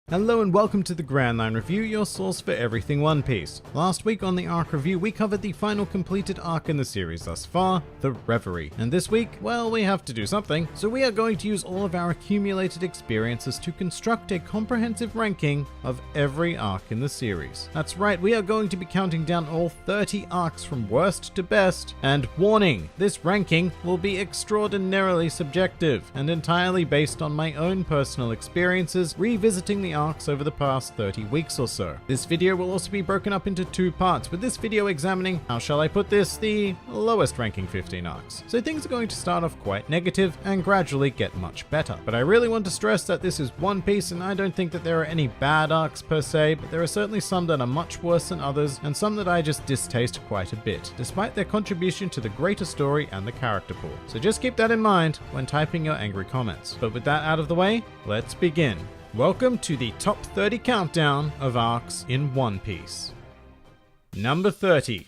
Hello and welcome to the Grand Line Review, your source for everything One Piece. Last week on the arc review, we covered the final completed arc in the series thus far, the Reverie. And this week, well, we have to do something, so we are going to use all of our accumulated experiences to construct a comprehensive ranking of every arc in the series. That's right, we are going to be counting down all 30 arcs from worst to best, and warning, this ranking will be extraordinarily subjective and entirely based on my own personal experiences revisiting the arcs over the past 30 weeks or so. This video will also be broken up into two parts, with this video examining, how shall I put this, the lowest ranking 15 arcs. So things are going to start off quite negative and gradually get much better. But I really want to stress that this is One Piece and I don't think that there are any bad arcs per se, but there are certainly some that are much worse than others and some that I just distaste quite a bit, despite their contribution to the greater story and the character pool. So just keep that in mind when typing your angry comments. But with that out of the way, let's begin. Welcome to the top 30 countdown of arcs in One Piece. Number 30.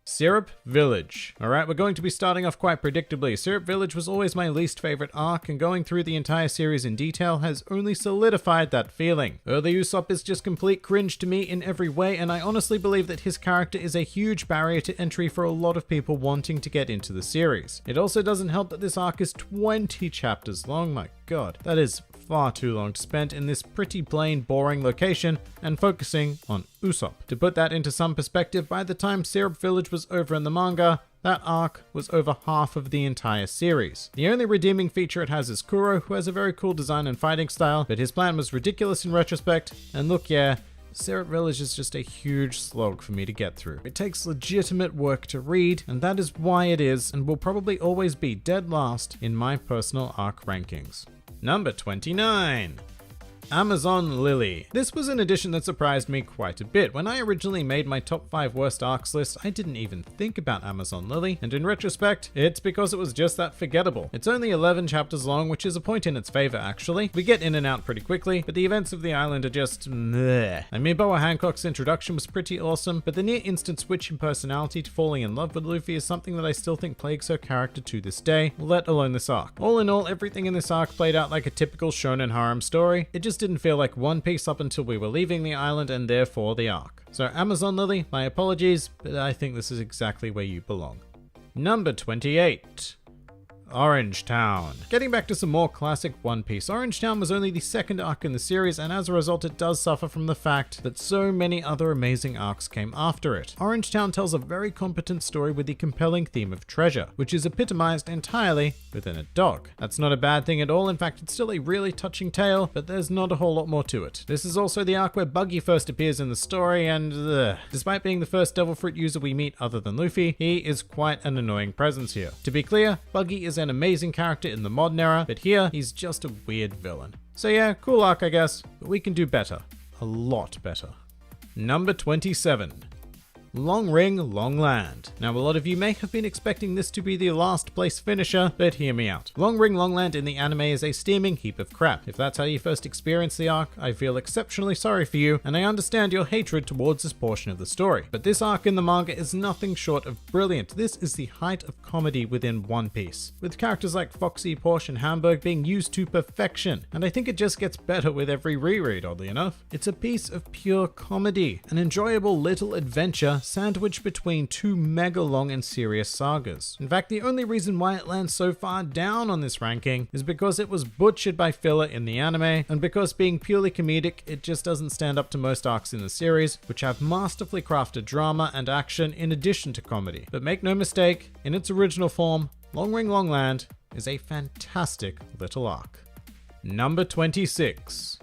Syrup Village. Alright, we're going to be starting off quite predictably. Syrup Village was always my least favorite arc, and going through the entire series in detail has only solidified that feeling. Early Usopp is just complete cringe to me in every way, and I honestly believe that his character is a huge barrier to entry for a lot of people wanting to get into the series. It also doesn't help that this arc is 20 chapters long. My god, that is far too long to spend in this pretty plain, boring location and focusing on Usopp. To put that into some perspective, by the time Syrup Village was over in the manga, that arc was over half of the entire series. The only redeeming feature it has is Kuro, who has a very cool design and fighting style, but his plan was ridiculous in retrospect, and look, yeah, Syrup Village is just a huge slog for me to get through. It takes legitimate work to read, and that is why it is, and will probably always be dead last in my personal arc rankings. Number 29. Amazon Lily. This was an addition that surprised me quite a bit. When I originally made my top 5 worst arcs list, I didn't even think about Amazon Lily, and in retrospect, it's because it was just that forgettable. It's only 11 chapters long, which is a point in its favor actually. We get in and out pretty quickly, but the events of the island are just meh. I mean, Boa Hancock's introduction was pretty awesome, but the near instant switch in personality to falling in love with Luffy is something that I still think plagues her character to this day, let alone this arc. All in all, everything in this arc played out like a typical shonen harem story. It just didn't feel like One Piece up until we were leaving the island and therefore the arc. So Amazon Lily, my apologies, but I think this is exactly where you belong. Number 28. Orange Town. Getting back to some more classic One Piece, Orange Town was only the second arc in the series, and as a result it does suffer from the fact that so many other amazing arcs came after it. Orange Town tells a very competent story with the compelling theme of treasure, which is epitomized entirely within a dog. That's not a bad thing at all, in fact it's still a really touching tale, but there's not a whole lot more to it. This is also the arc where Buggy first appears in the story, and despite being the first Devil Fruit user we meet other than Luffy, he is quite an annoying presence here. To be clear, Buggy is an amazing character in the modern era, but here he's just a weird villain. So yeah, cool arc I guess, but we can do better. A lot better. Number 27. Long Ring, Long Land. Now a lot of you may have been expecting this to be the last place finisher, but hear me out. Long Ring, Long Land in the anime is a steaming heap of crap. If that's how you first experienced the arc, I feel exceptionally sorry for you, and I understand your hatred towards this portion of the story. But this arc in the manga is nothing short of brilliant. This is the height of comedy within One Piece, with characters like Foxy, Porsche, and Hamburg being used to perfection, and I think it just gets better with every reread, oddly enough. It's a piece of pure comedy, an enjoyable little adventure sandwiched between two mega long and serious sagas. In fact, the only reason why it lands so far down on this ranking is because it was butchered by filler in the anime, and because being purely comedic, it just doesn't stand up to most arcs in the series, which have masterfully crafted drama and action in addition to comedy. But make no mistake, in its original form, Long Ring Long Land is a fantastic little arc. Number 26.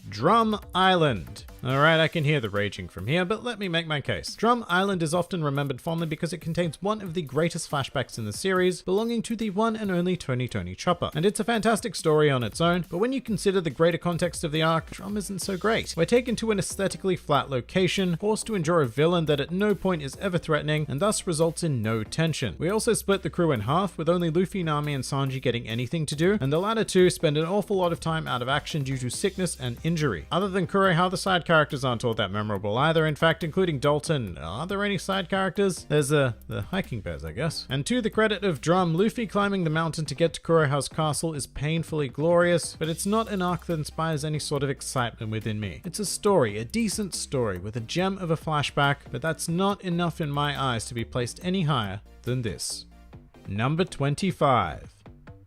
Drum Island. Alright, I can hear the raging from here, but let me make my case. Drum Island is often remembered fondly because it contains one of the greatest flashbacks in the series, belonging to the one and only Tony Chopper. And it's a fantastic story on its own, but when you consider the greater context of the arc, Drum isn't so great. We're taken to an aesthetically flat location, forced to endure a villain that at no point is ever threatening, and thus results in no tension. We also split the crew in half, with only Luffy, Nami, and Sanji getting anything to do, and the latter two spend an awful lot of time out of action due to sickness and injury. Other than Kureha, the side characters aren't all that memorable either. In fact, including Dalton, are there any side characters? There's the hiking bears, I guess. And to the credit of Drum, Luffy climbing the mountain to get to Kurohouse Castle is painfully glorious, but it's not an arc that inspires any sort of excitement within me. It's a story, a decent story, with a gem of a flashback, but that's not enough in my eyes to be placed any higher than this. Number 25.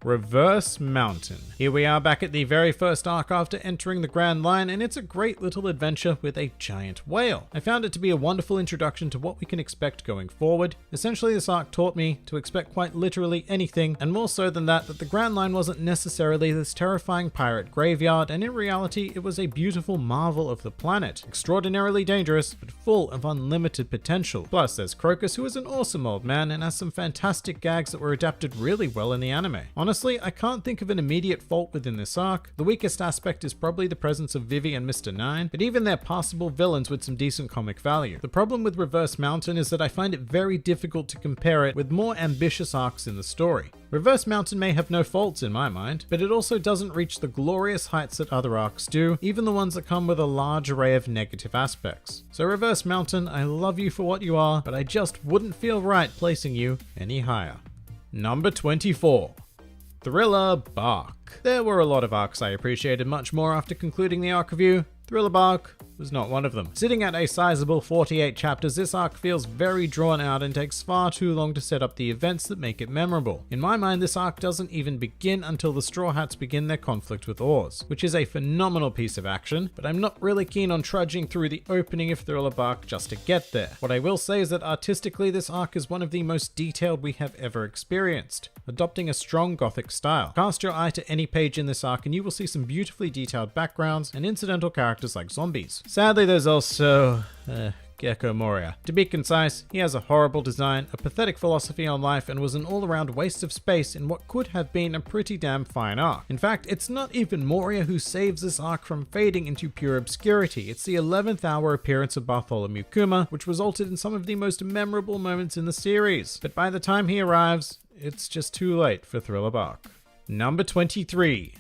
Reverse Mountain. Here we are back at the very first arc after entering the Grand Line, and it's a great little adventure with a giant whale. I found it to be a wonderful introduction to what we can expect going forward. Essentially, this arc taught me to expect quite literally anything, and more so than that the Grand Line wasn't necessarily this terrifying pirate graveyard, and in reality it was a beautiful marvel of the planet. Extraordinarily dangerous, but full of unlimited potential. Plus, there's Crocus, who is an awesome old man and has some fantastic gags that were adapted really well in the anime. Honestly, I can't think of an immediate fault within this arc. The weakest aspect is probably the presence of Vivi and Mr. Nine, but even they're passable villains with some decent comic value. The problem with Reverse Mountain is that I find it very difficult to compare it with more ambitious arcs in the story. Reverse Mountain may have no faults in my mind, but it also doesn't reach the glorious heights that other arcs do, even the ones that come with a large array of negative aspects. So Reverse Mountain, I love you for what you are, but I just wouldn't feel right placing you any higher. Number 24. Thriller Bark. There were a lot of arcs I appreciated much more after concluding the arc review. Thriller Bark was not one of them. Sitting at a sizable 48 chapters, this arc feels very drawn out and takes far too long to set up the events that make it memorable. In my mind, this arc doesn't even begin until the Straw Hats begin their conflict with Oars, which is a phenomenal piece of action, but I'm not really keen on trudging through the opening of Thriller Bark just to get there. What I will say is that artistically, this arc is one of the most detailed we have ever experienced, adopting a strong gothic style. Cast your eye to any page in this arc and you will see some beautifully detailed backgrounds and incidental characters like zombies. Sadly, there's also Gecko Moria. To be concise, he has a horrible design, a pathetic philosophy on life, and was an all-around waste of space in what could have been a pretty damn fine arc. In fact, it's not even Moria who saves this arc from fading into pure obscurity. It's the 11th hour appearance of Bartholomew Kuma, which resulted in some of the most memorable moments in the series. But by the time he arrives, it's just too late for Thriller Bark. Number 23.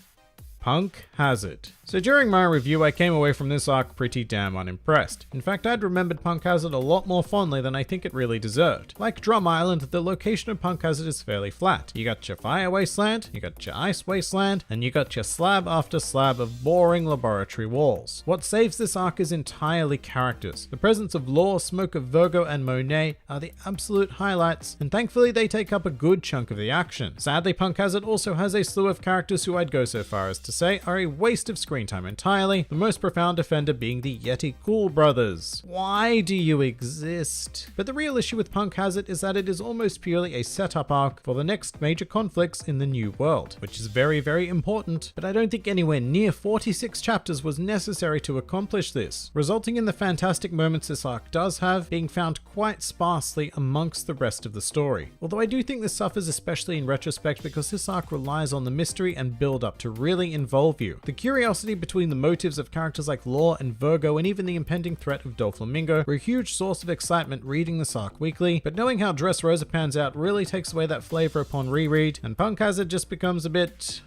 Punk Hazard. So during my review, I came away from this arc pretty damn unimpressed. In fact, I'd remembered Punk Hazard a lot more fondly than I think it really deserved. Like Drum Island, the location of Punk Hazard is fairly flat. You got your fire wasteland, you got your ice wasteland, and you got your slab after slab of boring laboratory walls. What saves this arc is entirely characters. The presence of Law, Smoker, Virgo, and Monet are the absolute highlights, and thankfully they take up a good chunk of the action. Sadly, Punk Hazard also has a slew of characters who I'd go so far as to say are a waste of screen time entirely, the most profound offender being the Yeti Cool brothers. Why do you exist? But the real issue with Punk Hazard is that it is almost purely a setup arc for the next major conflicts in the new world, which is very, very important, but I don't think anywhere near 46 chapters was necessary to accomplish this, resulting in the fantastic moments this arc does have being found quite sparsely amongst the rest of the story. Although I do think this suffers especially in retrospect because this arc relies on the mystery and build up to really involve you. The curiosity between the motives of characters like Law and Virgo and even the impending threat of Doflamingo were a huge source of excitement reading this arc weekly, but knowing how Dressrosa pans out really takes away that flavor upon reread, and Punk Hazard just becomes a bit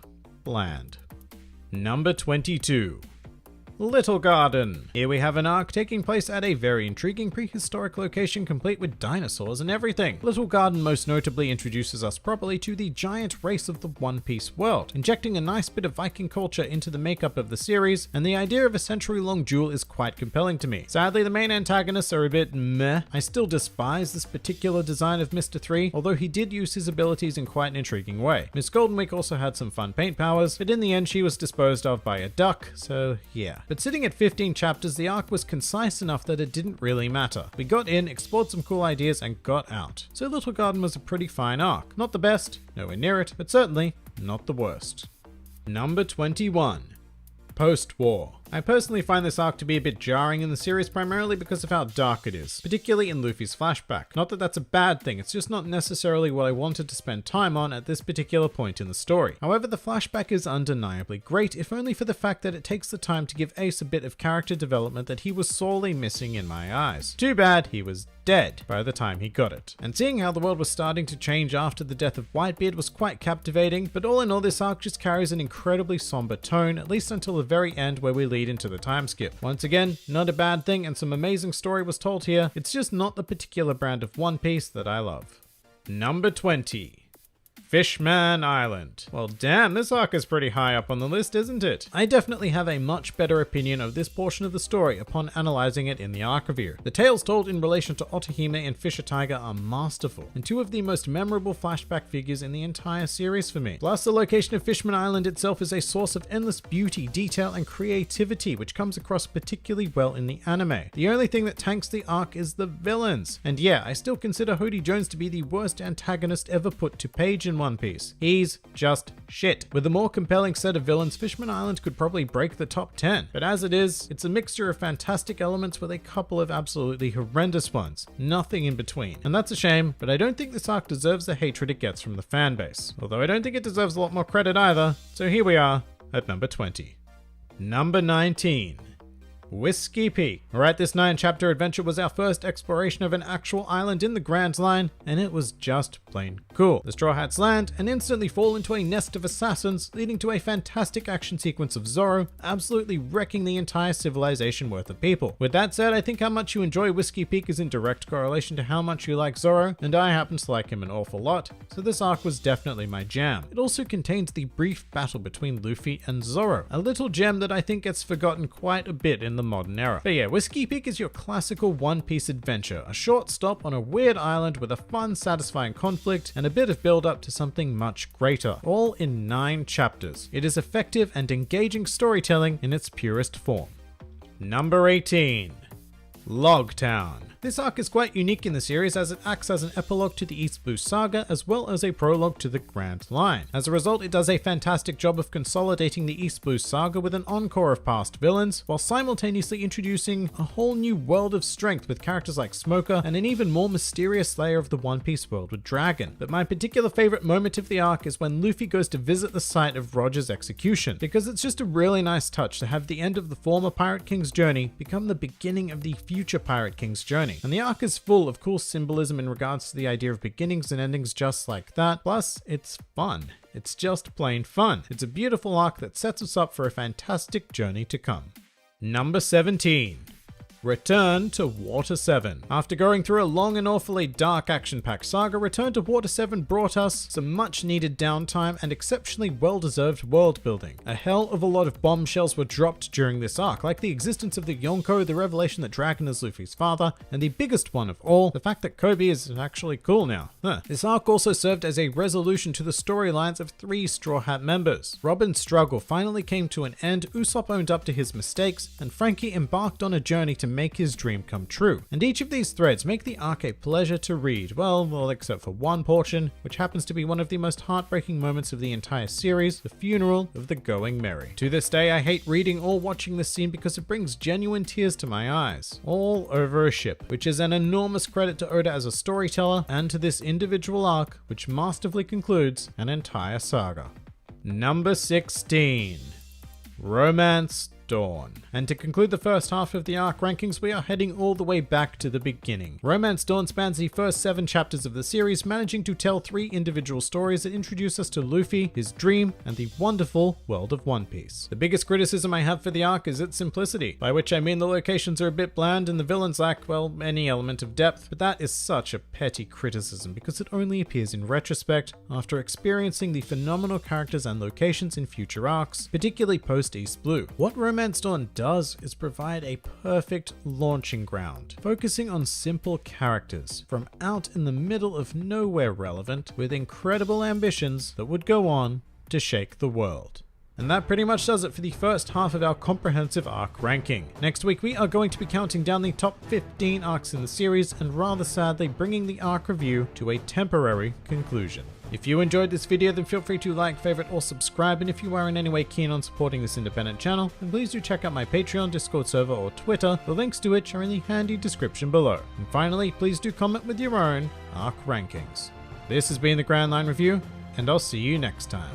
bland. Number 22. Little Garden. Here we have an arc taking place at a very intriguing prehistoric location complete with dinosaurs and everything. Little Garden most notably introduces us properly to the giant race of the One Piece world, injecting a nice bit of Viking culture into the makeup of the series, and the idea of a century-long duel is quite compelling to me. Sadly, the main antagonists are a bit meh. I still despise this particular design of Mr. 3, although he did use his abilities in quite an intriguing way. Miss Golden Week also had some fun paint powers, but in the end she was disposed of by a duck, so yeah. But sitting at 15 chapters, the arc was concise enough that it didn't really matter. We got in, explored some cool ideas, and got out. So Little Garden was a pretty fine arc. Not the best, nowhere near it, but certainly not the worst. Number 21. Post-War. I personally find this arc to be a bit jarring in the series primarily because of how dark it is, particularly in Luffy's flashback. Not that that's a bad thing, it's just not necessarily what I wanted to spend time on at this particular point in the story. However, the flashback is undeniably great, if only for the fact that it takes the time to give Ace a bit of character development that he was sorely missing in my eyes. Too bad he was dead by the time he got it. And seeing how the world was starting to change after the death of Whitebeard was quite captivating, but all in all this arc just carries an incredibly somber tone, at least until the very end where we lead lead into the time skip. Once again, not a bad thing, and some amazing story was told here. It's just not the particular brand of One Piece that I love. Number 20. Fishman Island. Well, damn, this arc is pretty high up on the list, isn't it? I definitely have a much better opinion of this portion of the story upon analyzing it in the arc review. The tales told in relation to Otohime and Fisher Tiger are masterful, and two of the most memorable flashback figures in the entire series for me. Plus, the location of Fishman Island itself is a source of endless beauty, detail, and creativity, which comes across particularly well in the anime. The only thing that tanks the arc is the villains. And yeah, I still consider Hody Jones to be the worst antagonist ever put to page in One Piece. He's just shit. With a more compelling set of villains, Fishman Island could probably break the top 10. But as it is, it's a mixture of fantastic elements with a couple of absolutely horrendous ones. Nothing in between. And that's a shame, but I don't think this arc deserves the hatred it gets from the fan base. Although I don't think it deserves a lot more credit either. So here we are at number 20. Number 19. Whiskey Peak. Alright, this 9-chapter adventure was our first exploration of an actual island in the Grand Line, and it was just plain cool. The Straw Hats land and instantly fall into a nest of assassins, leading to a fantastic action sequence of Zoro absolutely wrecking the entire civilization worth of people. With that said, I think how much you enjoy Whiskey Peak is in direct correlation to how much you like Zoro, and I happen to like him an awful lot, so this arc was definitely my jam. It also contains the brief battle between Luffy and Zoro, a little gem that I think gets forgotten quite a bit in the modern era. But yeah, Whiskey Peak is your classical One Piece adventure, a short stop on a weird island with a fun, satisfying conflict and a bit of build up to something much greater, all in 9 chapters. It is effective and engaging storytelling in its purest form. Number 18. Logtown. This arc is quite unique in the series as it acts as an epilogue to the East Blue Saga as well as a prologue to the Grand Line. As a result, it does a fantastic job of consolidating the East Blue Saga with an encore of past villains, while simultaneously introducing a whole new world of strength with characters like Smoker and an even more mysterious layer of the One Piece world with Dragon. But my particular favorite moment of the arc is when Luffy goes to visit the site of Roger's execution, because it's just a really nice touch to have the end of the former Pirate King's journey become the beginning of the future Pirate King's journey. And the arc is full of cool symbolism in regards to the idea of beginnings and endings just like that. Plus, it's fun. It's just plain fun. It's a beautiful arc that sets us up for a fantastic journey to come. Number 17. Return to Water 7. After going through a long and awfully dark action-packed saga, Return to Water 7 brought us some much-needed downtime and exceptionally well-deserved world-building. A hell of a lot of bombshells were dropped during this arc, like the existence of the Yonko, the revelation that Dragon is Luffy's father, and the biggest one of all, the fact that Kobe is actually cool now. This arc also served as a resolution to the storylines of 3 Straw Hat members. Robin's struggle finally came to an end, Usopp owned up to his mistakes, and Frankie embarked on a journey to make his dream come true. And each of these threads make the arc a pleasure to read, well, except for one portion, which happens to be one of the most heartbreaking moments of the entire series, the funeral of the Going Merry. To this day, I hate reading or watching this scene because it brings genuine tears to my eyes, all over a ship, which is an enormous credit to Oda as a storyteller and to this individual arc, which masterfully concludes an entire saga. Number 16. Romance Dawn. And to conclude the first half of the arc rankings, we are heading all the way back to the beginning. Romance Dawn spans the first 7 chapters of the series, managing to tell 3 individual stories that introduce us to Luffy, his dream, and the wonderful world of One Piece. The biggest criticism I have for the arc is its simplicity, by which I mean the locations are a bit bland and the villains lack, well, any element of depth, but that is such a petty criticism because it only appears in retrospect after experiencing the phenomenal characters and locations in future arcs, particularly post East Blue. What Romance Dawn does is provide a perfect launching ground, focusing on simple characters from out in the middle of nowhere relevant with incredible ambitions that would go on to shake the world. And that pretty much does it for the first half of our comprehensive arc ranking. Next week we are going to be counting down the top 15 arcs in the series and rather sadly bringing the arc review to a temporary conclusion. If you enjoyed this video, then feel free to like, favorite, or subscribe, and if you are in any way keen on supporting this independent channel, then please do check out my Patreon, Discord server, or Twitter, the links to which are in the handy description below. And finally, please do comment with your own arc rankings. This has been the Grand Line Review, and I'll see you next time.